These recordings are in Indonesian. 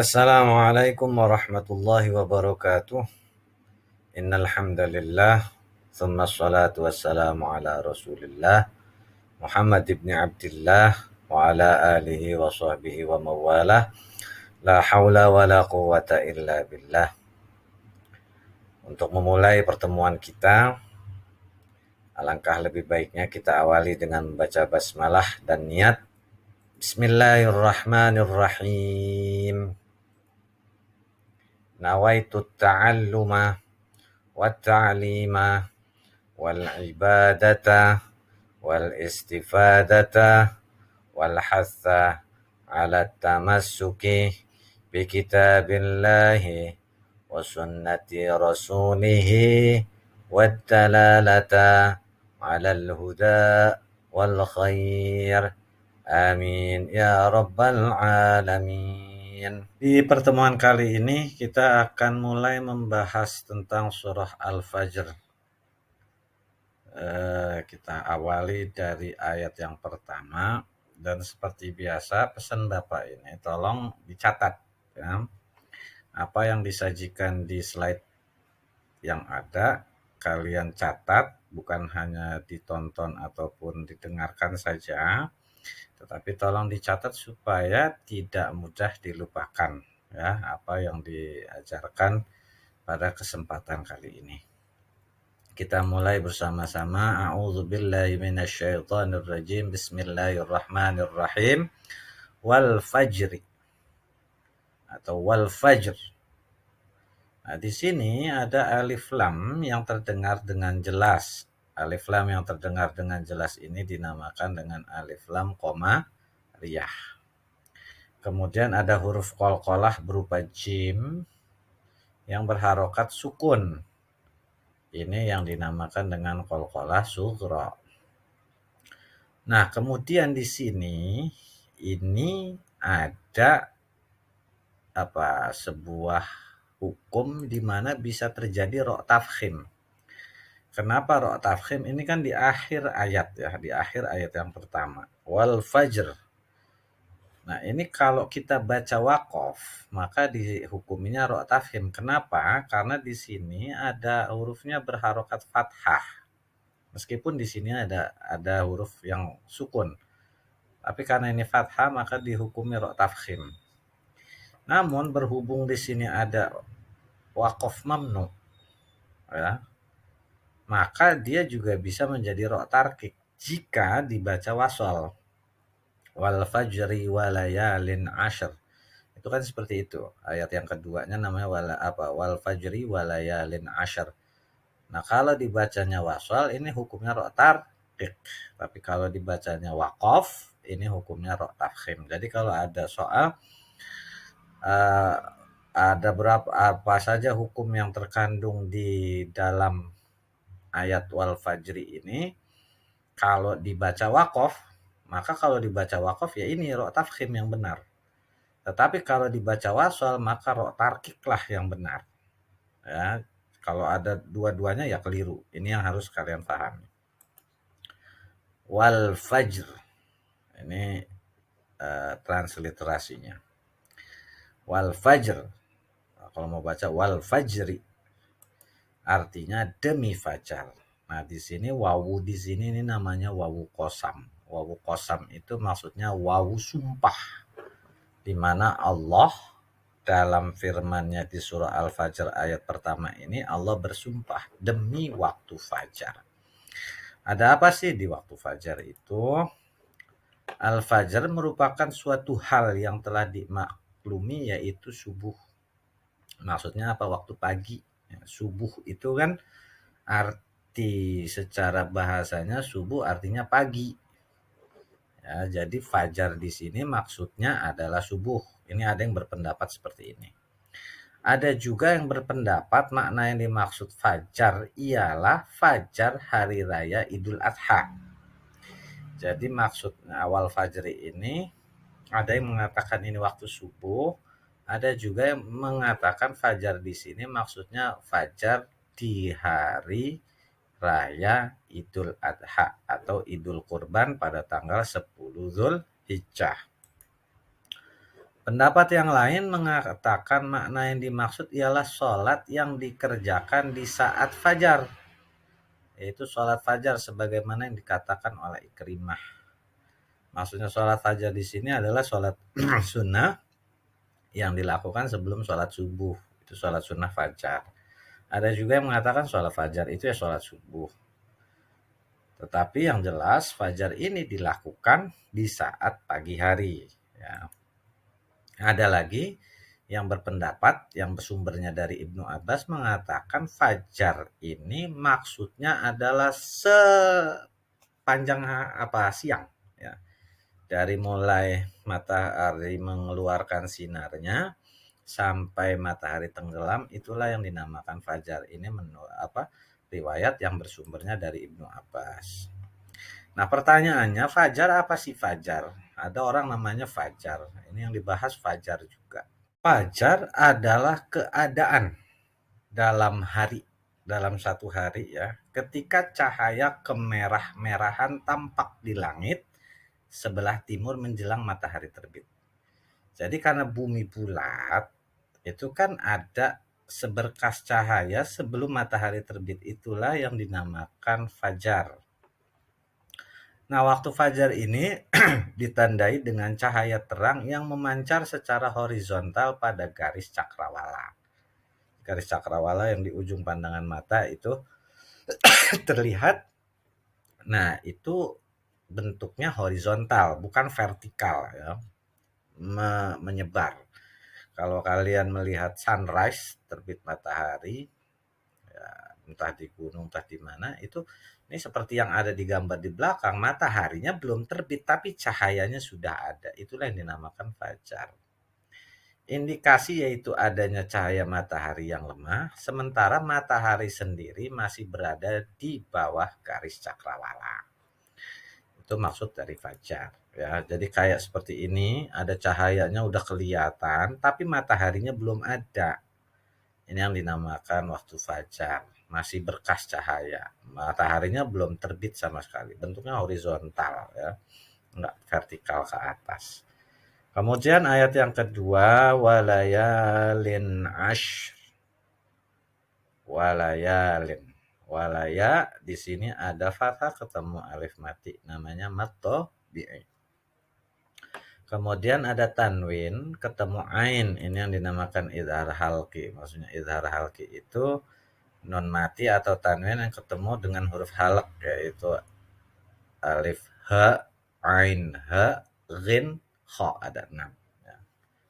Assalamualaikum warahmatullahi wabarakatuh. Innal hamdalillah, tsumma shalatu wassalamu ala Rasulillah Muhammad ibn Abdillah wa ala alihi wa sahbihi wa mawalah. La haula wa la quwata illa billah. Untuk memulai pertemuan kita, alangkah lebih baiknya kita awali dengan membaca basmalah dan niat. Bismillahirrahmanirrahim. Nawaitu ta'alluma والتعليم والعبادة والاستفادة والحث على التمسك بكتاب الله وسنة رسوله والدلالة على الهدى والخير آمين يا رب العالمين. Di pertemuan kali ini kita akan mulai membahas tentang surah Al-Fajr. Kita awali dari ayat yang pertama, dan seperti biasa pesan Bapak ini tolong dicatat ya. Apa yang disajikan di slide yang ada kalian catat, bukan hanya ditonton ataupun didengarkan saja, tetapi tolong dicatat supaya tidak mudah dilupakan ya apa yang diajarkan pada kesempatan kali ini. Kita mulai bersama-sama. A'udzubillahi minasyaitonirrajim. Bismillahirrahmanirrahim. Wal fajri atau wal fajr. Nah, di sini ada alif lam yang terdengar dengan jelas. Alif lam yang terdengar dengan jelas ini dinamakan dengan alif lam koma riyah. Kemudian ada huruf qalqalah berupa jim yang berharokat sukun. Ini yang dinamakan dengan qalqalah sughra. Nah, kemudian di sini ini ada sebuah hukum di mana bisa terjadi ra' tafkhim. Kenapa ra' tafkhim? Ini kan di akhir ayat ya, di akhir ayat yang pertama. Wal fajr. Nah, ini kalau kita baca waqaf, maka dihukuminya ra' tafkhim. Kenapa? Karena di sini ada hurufnya berharokat fathah. Meskipun di sini ada huruf yang sukun. Tapi karena ini fathah, maka dihukumi ra' tafkhim. Namun berhubung di sini ada waqaf mamnu ya, maka dia juga bisa menjadi ra' tarkik jika dibaca wasal. Wal fajri walayalin ashr. Itu kan seperti itu. Ayat yang keduanya namanya wal fajri walayalin ashr. Nah, kalau dibacanya wasal ini hukumnya ra' tarkik. Tapi kalau dibacanya waqaf ini hukumnya ra' tafkhim. Jadi kalau ada soal ada apa saja hukum yang terkandung di dalam ayat wal fajri ini, kalau dibaca waqaf, maka kalau dibaca waqaf ya ini ra' tafkhim yang benar. Tetapi kalau dibaca wasal maka ra' tarkiklah yang benar. Ya, kalau ada dua-duanya ya keliru. Ini yang harus kalian pahami. Wal fajr. Ini transliterasinya. Wal fajr. Kalau mau baca wal fajri artinya demi fajar. Nah, di sini wawu di sini ini namanya wawu qasam. Wawu qasam itu maksudnya wawu sumpah. Di mana Allah dalam firman-Nya di surah Al-Fajr ayat pertama ini Allah bersumpah demi waktu fajar. Ada apa sih di waktu fajar itu? Al-Fajr merupakan suatu hal yang telah dimaklumi yaitu subuh. Maksudnya apa? Waktu pagi. Subuh itu kan arti secara bahasanya subuh artinya pagi. Ya, jadi fajar di sini maksudnya adalah subuh. Ini ada yang berpendapat seperti ini. Ada juga yang berpendapat makna yang dimaksud fajar ialah fajar hari raya Idul Adha. Jadi maksud awal fajri ini ada yang mengatakan ini waktu subuh, ada juga yang mengatakan fajar di sini maksudnya fajar di hari raya Idul Adha atau Idul Kurban pada tanggal 10 Zulhijjah. Pendapat yang lain mengatakan makna yang dimaksud ialah sholat yang dikerjakan di saat fajar, yaitu sholat fajar sebagaimana yang dikatakan oleh Ikrimah. Maksudnya sholat fajar di sini adalah sholat sunnah yang dilakukan sebelum sholat subuh, itu sholat sunnah fajar. Ada juga yang mengatakan sholat fajar itu ya sholat subuh. Tetapi yang jelas fajar ini dilakukan di saat pagi hari. Ya. Ada lagi yang berpendapat, yang bersumbernya dari Ibnu Abbas mengatakan fajar ini maksudnya adalah sepanjang siang. Ya. Dari mulai matahari mengeluarkan sinarnya sampai matahari tenggelam, itulah yang dinamakan fajar. Ini riwayat yang bersumbernya dari Ibnu Abbas. Nah, pertanyaannya, fajar apa sih fajar? Ada orang namanya fajar. Ini yang dibahas fajar juga. Fajar adalah keadaan dalam hari, dalam satu hari ya, ketika cahaya kemerah-merahan tampak di langit sebelah timur menjelang matahari terbit. Jadi karena bumi bulat, itu kan ada seberkas cahaya sebelum matahari terbit, itulah yang dinamakan fajar. Nah, waktu fajar ini ditandai dengan cahaya terang yang memancar secara horizontal pada garis cakrawala. Garis cakrawala yang di ujung pandangan mata itu terlihat. Nah, itu bentuknya horizontal, bukan vertikal ya. Menyebar. Kalau kalian melihat sunrise, terbit matahari, ya, entah di gunung, entah di mana, itu ini seperti yang ada di gambar di belakang, mataharinya belum terbit, tapi cahayanya sudah ada. Itulah yang dinamakan fajar. Indikasi yaitu adanya cahaya matahari yang lemah, sementara matahari sendiri masih berada di bawah garis cakrawala. Itu maksud dari fajar. Ya, jadi kayak seperti ini, ada cahayanya udah kelihatan, tapi mataharinya belum ada. Ini yang dinamakan waktu fajar, masih berkas cahaya. Mataharinya belum terbit sama sekali, bentuknya horizontal ya, enggak vertikal ke atas. Kemudian ayat yang kedua, walayalin ashr. Walayalin. Walaya di sini ada fathah ketemu alif mati, namanya matto bi'i. Kemudian ada tanwin ketemu ain, ini yang dinamakan idhar halqi. Maksudnya idhar halqi itu nun mati atau tanwin yang ketemu dengan huruf halq, yaitu alif ha, ain ha, ghin, kha, ada 6. Ya.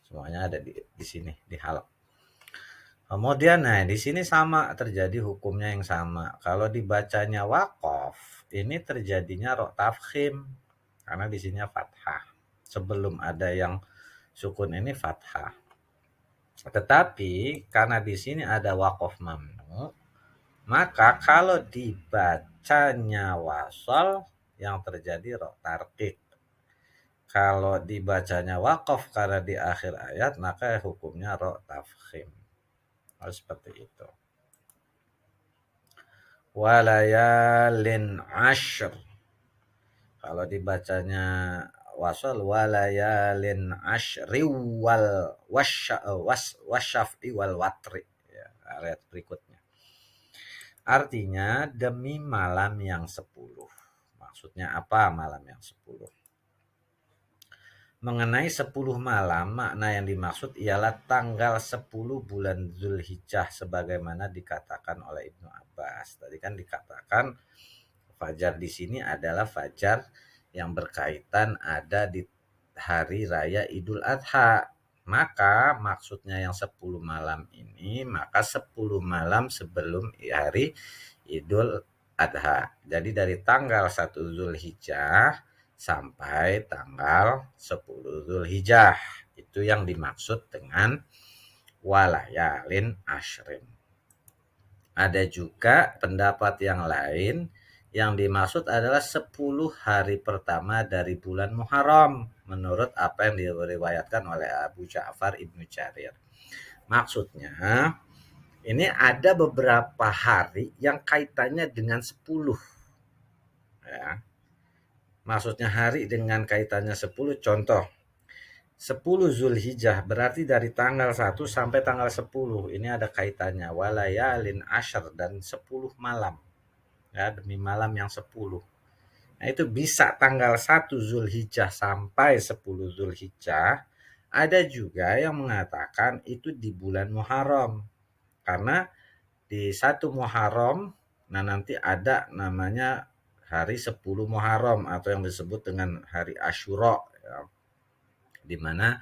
Semuanya ada di sini di halq. Kemudian nah di sini sama terjadi hukumnya yang sama. Kalau dibacanya waqaf, ini terjadinya ro tafkhim karena di sini fathah. Sebelum ada yang sukun ini fathah. Tetapi karena di sini ada waqaf mamnu, maka kalau dibacanya wasal yang terjadi ro tarqiq. Kalau dibacanya waqaf karena di akhir ayat, maka hukumnya ro tafkhim. Seperti itu. Walayalin ashr. Kalau dibacanya wasal walayalin ashri wal wasyaf'i wal watri. Ya, ayat berikutnya. Artinya demi malam yang 10. Maksudnya apa malam yang 10? Mengenai 10 malam, makna yang dimaksud ialah tanggal 10 bulan Zulhijjah sebagaimana dikatakan oleh Ibnu Abbas. Tadi kan dikatakan fajar di sini adalah fajar yang berkaitan ada di hari raya Idul Adha. Maka maksudnya yang 10 malam ini, maka 10 malam sebelum hari Idul Adha. Jadi dari tanggal 1 Zulhijjah sampai tanggal 10 Zulhijjah. Itu yang dimaksud dengan walayalin ashrin. Ada juga pendapat yang lain yang dimaksud adalah 10 hari pertama dari bulan Muharram menurut apa yang diriwayatkan oleh Abu Ja'far Ibnu Jarir. Maksudnya ini ada beberapa hari yang kaitannya dengan 10. Ya. Maksudnya hari dengan kaitannya 10, contoh 10 Zulhijjah berarti dari tanggal 1 sampai tanggal 10. Ini ada kaitannya. Walayalin asyr dan 10 malam. Ya, demi malam yang 10. Nah, itu bisa tanggal 1 Zulhijjah sampai 10 Zulhijjah. Ada juga yang mengatakan itu di bulan Muharram. Karena di 1 Muharram, nah nanti ada namanya hari 10 Muharram atau yang disebut dengan hari Asyura, ya, di mana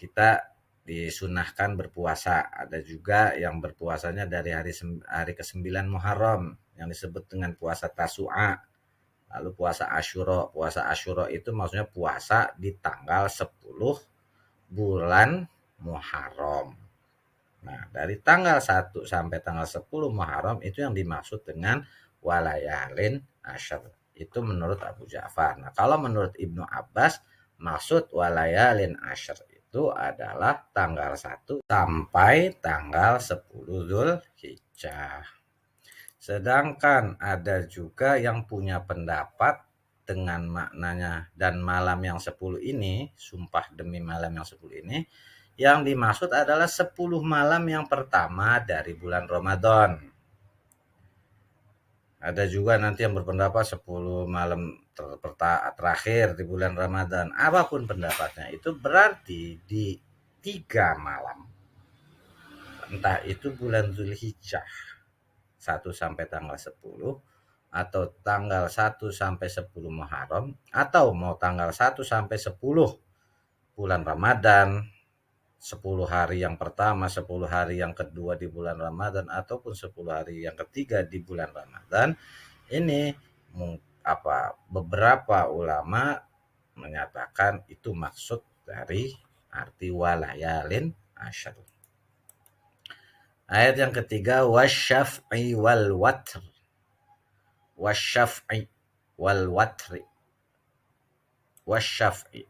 kita disunahkan berpuasa. Ada juga yang berpuasanya dari hari ke-9 Muharram yang disebut dengan puasa Tasu'a. Lalu puasa Asyura. Puasa Asyura itu maksudnya puasa di tanggal 10 bulan Muharram. Nah, dari tanggal 1 sampai tanggal 10 Muharram itu yang dimaksud dengan walayalin asyr. Itu menurut Abu Ja'far. Nah, kalau menurut Ibnu Abbas, maksud walayalin asyr itu adalah tanggal 1 sampai tanggal 10 Zulhijjah. Sedangkan ada juga yang punya pendapat dengan maknanya dan malam yang 10 ini, sumpah demi malam yang 10 ini, yang dimaksud adalah 10 malam yang pertama dari bulan Ramadan. Ada juga nanti yang berpendapat 10 malam terakhir di bulan Ramadan. Apapun pendapatnya, itu berarti di 3 malam. Entah itu bulan Zulhijjah 1 sampai tanggal 10, atau tanggal 1 sampai 10 Muharram, atau mau tanggal 1 sampai 10 bulan Ramadan, 10 hari yang pertama, 10 hari yang kedua di bulan Ramadan, ataupun 10 hari yang ketiga di bulan Ramadan. Ini beberapa ulama menyatakan itu maksud dari arti walayalin asyr. Ayat yang ketiga, wasyaf'i wal watr. Wasyaf'i wal watri. Wasyaf'i.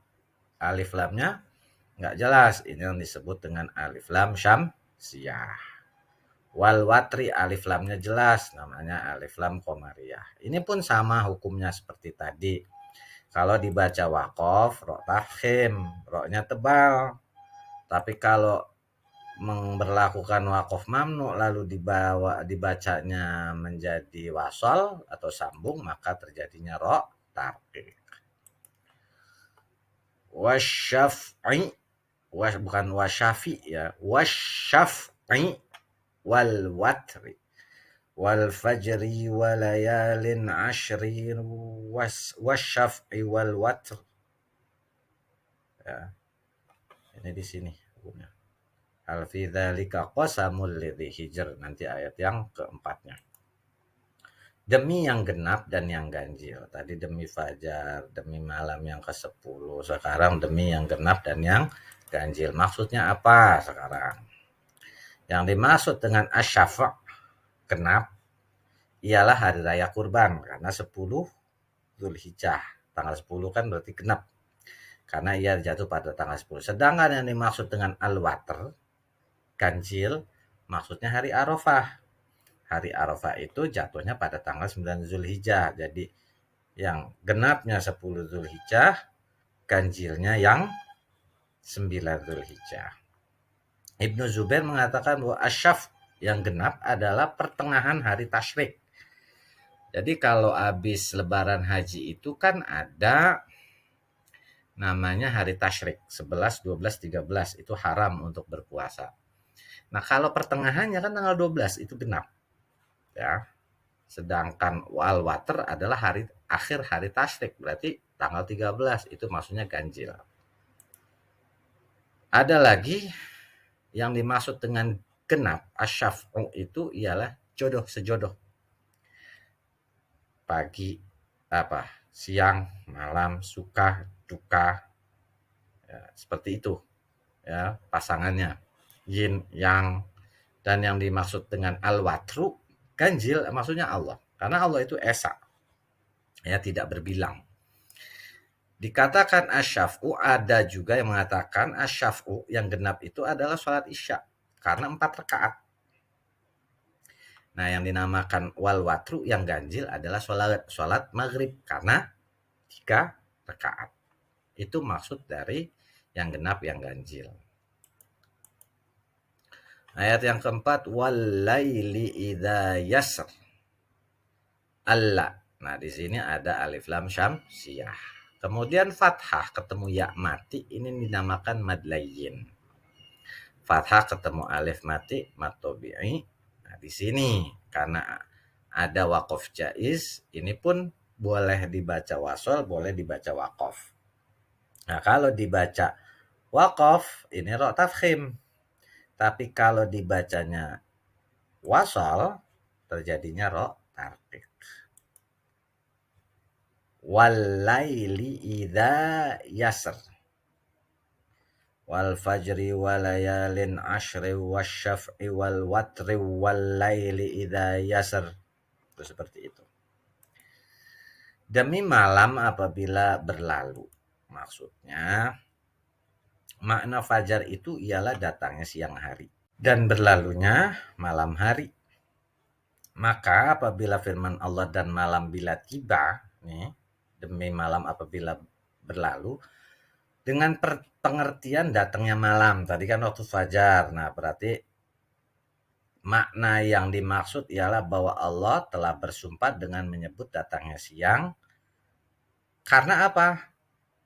Alif lamnya nggak jelas. Ini yang disebut dengan alif lam syamsiyah. Wal watri alif lamnya jelas. Namanya alif lam qamariyah. Ini pun sama hukumnya seperti tadi. Kalau dibaca waqaf, ro tafkhim, ro-nya tebal. Tapi kalau memberlakukan waqaf mamnu lalu dibacanya menjadi wasal atau sambung, maka terjadinya ro tarqiq. Wasyaf'i, bukan wasyafi ya, wasyaf'i wal watri wal fajri wa layalin ashrin wasyaf'i wal watr. Ya. Ini di sini hukumnya. Hal fi dzalika qasamul lidzi hijr, nanti ayat yang keempatnya. Demi yang genap dan yang ganjil. Tadi demi fajar, demi malam yang ke-10. Sekarang demi yang genap dan yang ganjil. Maksudnya apa sekarang? Yang dimaksud dengan asyafa' genap ialah hari raya kurban. Karena 10 Zulhijjah. Tanggal 10 kan berarti genap. Karena ia jatuh pada tanggal 10. Sedangkan yang dimaksud dengan al-watr, ganjil, maksudnya hari Arafah. Hari Arafah itu jatuhnya pada tanggal 9 Zulhijjah. Jadi yang genapnya 10 Zulhijjah, ganjilnya yang 9 Zulhijjah. Ibnu Zubair mengatakan bahwa asyaf yang genap adalah pertengahan hari tasyrik. Jadi kalau habis lebaran haji itu kan ada namanya hari tasyrik, 11, 12, 13 itu haram untuk berpuasa. Nah, kalau pertengahannya kan tanggal 12 itu genap. Ya. Sedangkan wal watr adalah akhir hari tasyrik, berarti tanggal 13 itu maksudnya ganjil. Ada lagi yang dimaksud dengan genap, asyaf'u itu ialah jodoh, sejodoh. Pagi, siang, malam, suka, duka, ya, seperti itu. Ya, pasangannya, yin, yang. Dan yang dimaksud dengan al-watru, ganjil, maksudnya Allah. Karena Allah itu esa, ya, tidak berbilang. Dikatakan asyaf'u, ada juga yang mengatakan asyaf'u yang genap itu adalah sholat isya. Karena 4 rakaat. Nah, yang dinamakan wal watru yang ganjil adalah sholat maghrib. Karena 3 rakaat. Itu maksud dari yang genap, yang ganjil. Ayat yang keempat, walaili idza yasr. Allah. Nah, di sini ada alif lam syamsiyah. Kemudian fathah ketemu ya mati, ini dinamakan mad layyin. Fathah ketemu alif mati, mad tabi'i. Nah, di sini karena ada waqaf jaiz, ini pun boleh dibaca wasol, boleh dibaca waqaf. Nah, kalau dibaca waqaf, ini ro tafkhim. Tapi kalau dibacanya wasol, terjadinya ro tarqiq. Walaili idza yasr. Wal fajri walayalin ashri wasyaf'i wal watri walaili idza yasr. Itu seperti itu. Demi malam apabila berlalu. Maksudnya makna fajar itu ialah datangnya siang hari dan berlalunya malam hari. Maka apabila firman Allah dan malam bila tiba, nih, demi malam apabila berlalu, dengan pengertian datangnya malam. Tadi kan waktu fajar. Nah, berarti makna yang dimaksud ialah bahwa Allah telah bersumpah dengan menyebut datangnya siang. Karena apa?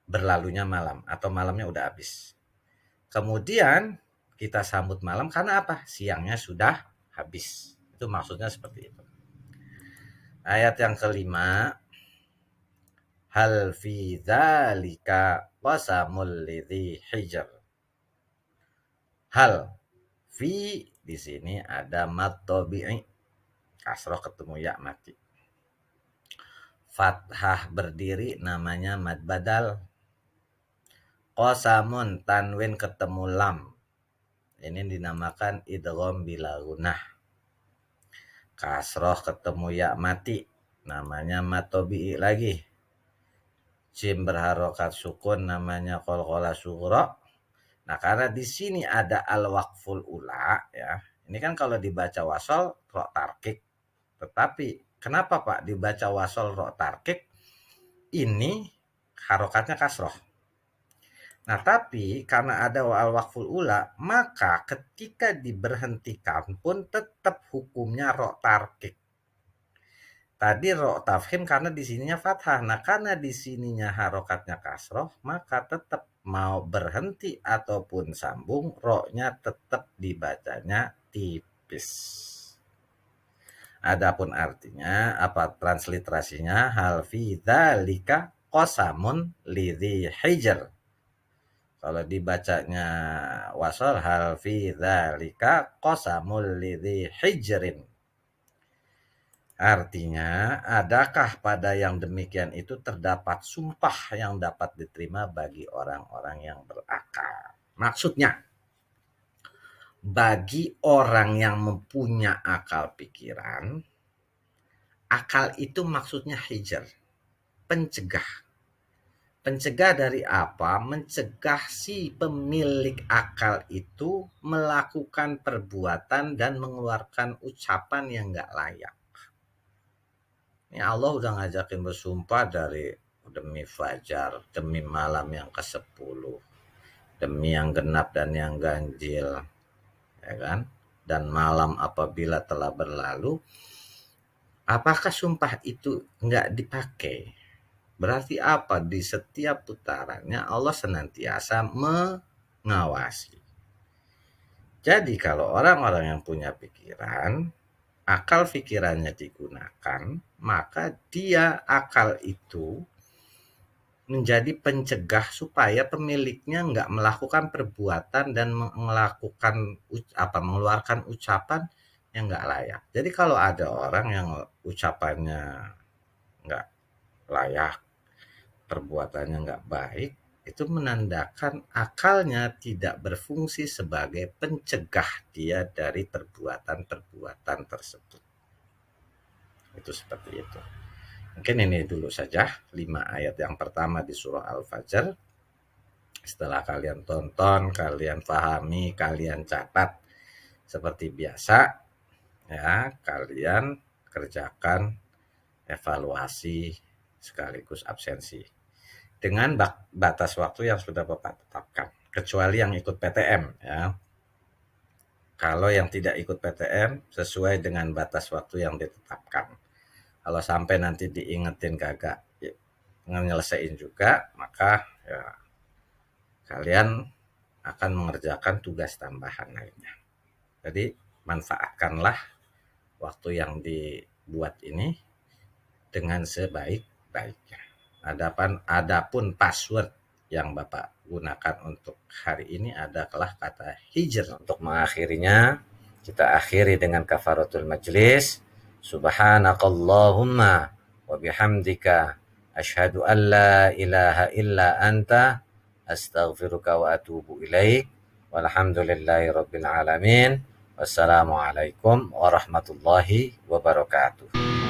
Berlalunya malam atau malamnya udah habis. Kemudian kita sambut malam karena apa? Siangnya sudah habis. Itu maksudnya seperti itu. Ayat yang kelima, hal fi dzalika qasamul lidzi hijr. Hal fi di sini ada mad tabi'i, kasroh ketemu ya mati. Fathah berdiri namanya mad badal. Qasamun tanwin ketemu lam. Ini dinamakan idgham bila gunnah. Kasroh ketemu ya mati, namanya mad tabi'i lagi. Jim berharokat sukun namanya qalqalah sughra. Nah, karena di sini ada al-waqful ula ya. Ini kan kalau dibaca wasol ro tarkik. Tetapi kenapa Pak dibaca wasol ro tarkik? Ini harokatnya kasroh. Nah, tapi karena ada al-waqful ula, maka ketika diberhentikan pun tetap hukumnya ro tarkik. Tadi ro tafkhim karena di sininya fathah. Nah, karena di sininya harokatnya kasroh, maka tetap mau berhenti ataupun sambung, ro-nya tetap dibacanya tipis. Adapun artinya, apa transliterasinya? Hal fi dzalika qasamun lidzi hijr. Kalau dibacanya wasal, hal fi dzalika qasamul lidzi hijrin. Artinya, adakah pada yang demikian itu terdapat sumpah yang dapat diterima bagi orang-orang yang berakal? Maksudnya, bagi orang yang mempunyai akal pikiran, akal itu maksudnya hijr, pencegah. Pencegah dari apa? Mencegah si pemilik akal itu melakukan perbuatan dan mengeluarkan ucapan yang gak layak. Ini Allah udah ngajakin bersumpah dari demi fajar, demi malam yang ke-10, demi yang genap dan yang ganjil, ya kan? Dan malam apabila telah berlalu, apakah sumpah itu nggak dipakai? Berarti apa? Di setiap putarannya Allah senantiasa mengawasi. Jadi kalau orang-orang yang punya pikiran, akal pikirannya digunakan, maka dia akal itu menjadi pencegah supaya pemiliknya nggak melakukan perbuatan dan mengeluarkan ucapan yang nggak layak. Jadi kalau ada orang yang ucapannya nggak layak, perbuatannya nggak baik, itu menandakan akalnya tidak berfungsi sebagai pencegah dia dari perbuatan-perbuatan tersebut. Itu seperti itu. Mungkin ini dulu saja 5 ayat yang pertama di surah Al-Fajr. Setelah kalian tonton, kalian pahami, kalian catat seperti biasa, ya, kalian kerjakan evaluasi sekaligus absensi. dengan batas waktu yang sudah Bapak tetapkan. Kecuali yang ikut PTM ya. Kalau yang tidak ikut PTM sesuai dengan batas waktu yang ditetapkan. Kalau sampai nanti diingetin kagak nyelesain juga, maka ya kalian akan mengerjakan tugas tambahan lainnya. Jadi manfaatkanlah waktu yang dibuat ini dengan sebaik-baiknya. Adapun password yang Bapak gunakan untuk hari ini adalah kata hijr. Untuk mengakhirinya, kita akhiri dengan kafaratul majlis. Subhanakallahumma wa bihamdika asyhadu an la ilaha illa anta astaghfiruka wa atubu ilaik. Walhamdulillahi rabbil alamin. Wassalamualaikum warahmatullahi wabarakatuh.